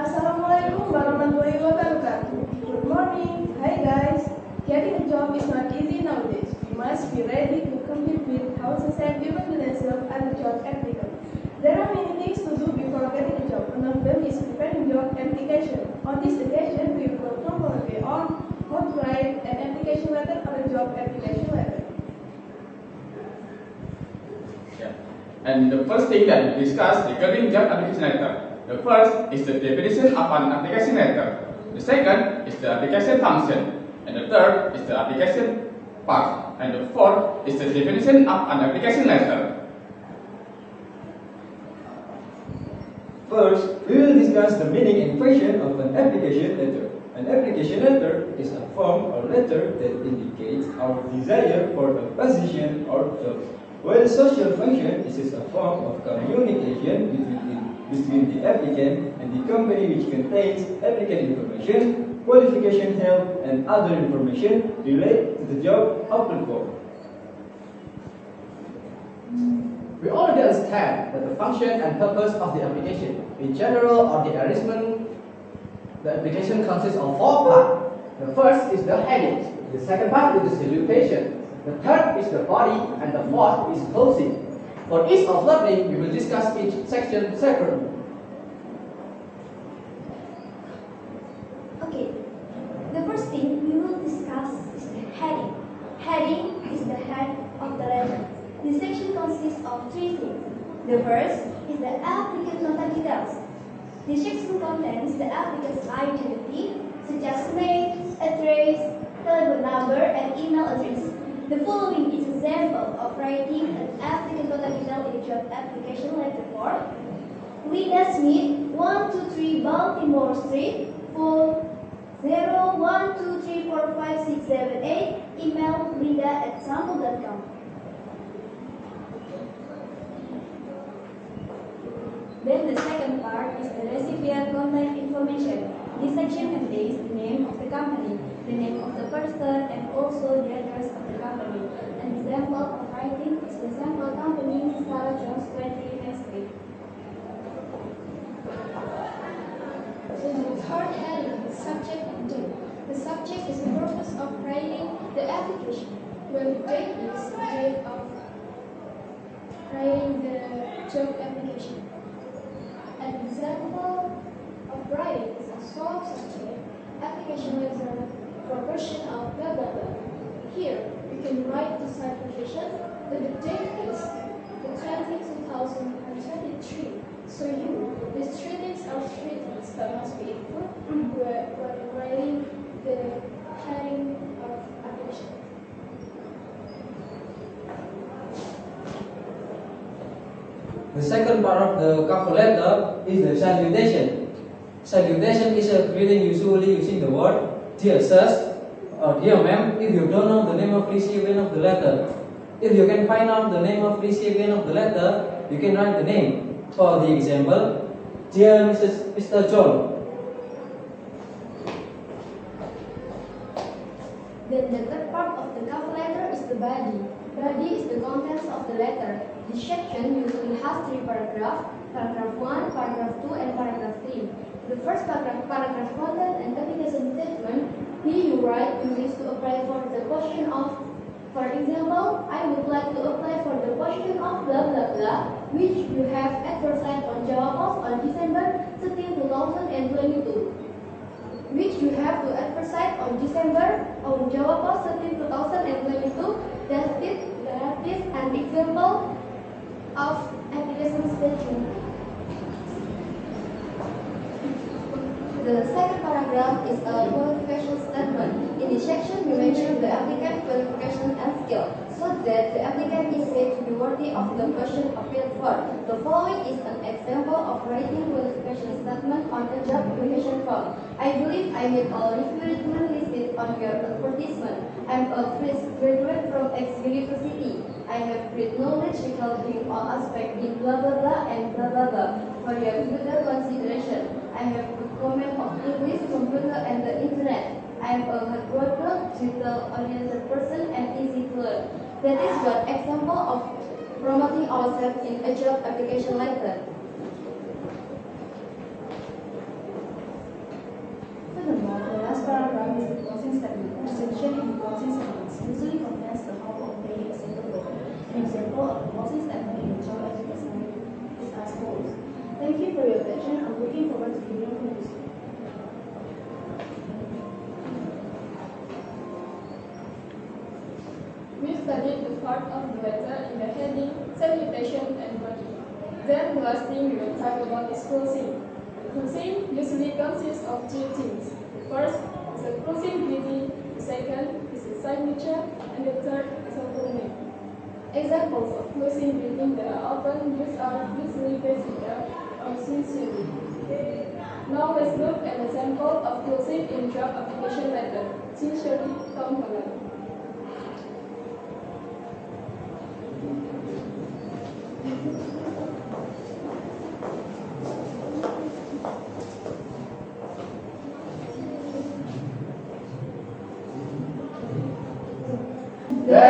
Assalamualaikum warahmatullahi wabarakatuh. Good morning. Hi guys. Getting a job is not easy nowadays. We must be ready to compete with how society will themselves and the job applicant. There are many things to do before getting a job. One of them is preparing job application. On this occasion, we will talk on how to write an application letter or a job application letter. And the first thing that we discuss regarding job application letter. The first is the definition of an application letter. The second is the application function. And the third is the application part. And the fourth is the definition of an application letter. First, we will discuss the meaning and function of an application letter. An application letter is a form or letter that indicates our desire for a position or job. While the social function is a form of communication between the applicant and the company, which contains applicant information, qualification help, and other information related to the job applied for. We already understand that the function and purpose of the application. In general, or the arrangement, the application consists of four parts. The first is the heading. The second part is the salutation. The third is the body, and the fourth is closing. For ease of learning, we will discuss each section separately. Okay, the first thing we will discuss is the heading. Heading is the head of the letter. This section consists of three things. The first is the applicant contact details. This section contains the applicant's identity, such as name, address, telephone number, and email address. The following is an example of writing an applicant contact detail in a job application letter for Linda Smith, 123 Baltimore Street, phone 01234568, email linda@sample.com. Then the second part is the recipient contact information. This section contains the name of the company, the name of the person, and also the address of the company. An example of writing is the sample company, Sarah Jones 20 Main Street. So the third heading is subject and date. The subject is the purpose of writing the application, while the date is the date of writing the job application. An example of writing is a small subject, application letter, proportion of blah blah blah. Here, you can write the citation, but the date is the 2023. So these three things are three things that must be included when writing the heading of application. The second part of the cover letter is the salutation. Salutation is a greeting usually using the word dear sirs or dear ma'am if you don't know the name of recipient of the letter. If you can find out the name of recipient of the letter, you can write the name. For the example, dear Mr. John. Then the third part of the cover letter is the body. Body is the contents of the letter. This section usually has three paragraphs, paragraph 1, paragraph 2, and paragraph 3. The first paragraph contains an application statement. Here you write you wish to apply for the position of, for example, I would like to apply for the position of blah blah blah, which you have advertised on Java Post on December 13, 2022. Which you have to advertise on Java Post 13, 2022. That is an example of application statement. The second paragraph is a qualification statement. In this section, we mention the applicant qualification and skill, so that the applicant is said to be worthy of the position applied for. The following is an example of writing qualification statement on a job application form. I believe I meet all requirements listed on your advertisement. I'm a fresh graduate from X University. I have great knowledge regarding all aspects in blah blah blah and blah blah blah. For your further consideration, I have good comment of English, computer, and the internet. I am a hard worker, detail-oriented person, and easy to learn. That is one example of promoting ourselves in a job application letter. statement. The section in the closing sentence usually contains the hope of paying a single word. An example of a closing statement in the job advertisement is as follows. Thank you for your attention. I'm looking forward to hearing from you soon. We studied the part of the letter in the heading, salutation, and body. Then the last thing we will talk about is closing. Closing usually consists of two things. The first is a closing greeting, the second is a signature, and the third is a full name. Examples of closing greeting that are often used are usually considered or sincerely. Now let's look at an example of closing in job application letter. Sincerely, Tom Holland. There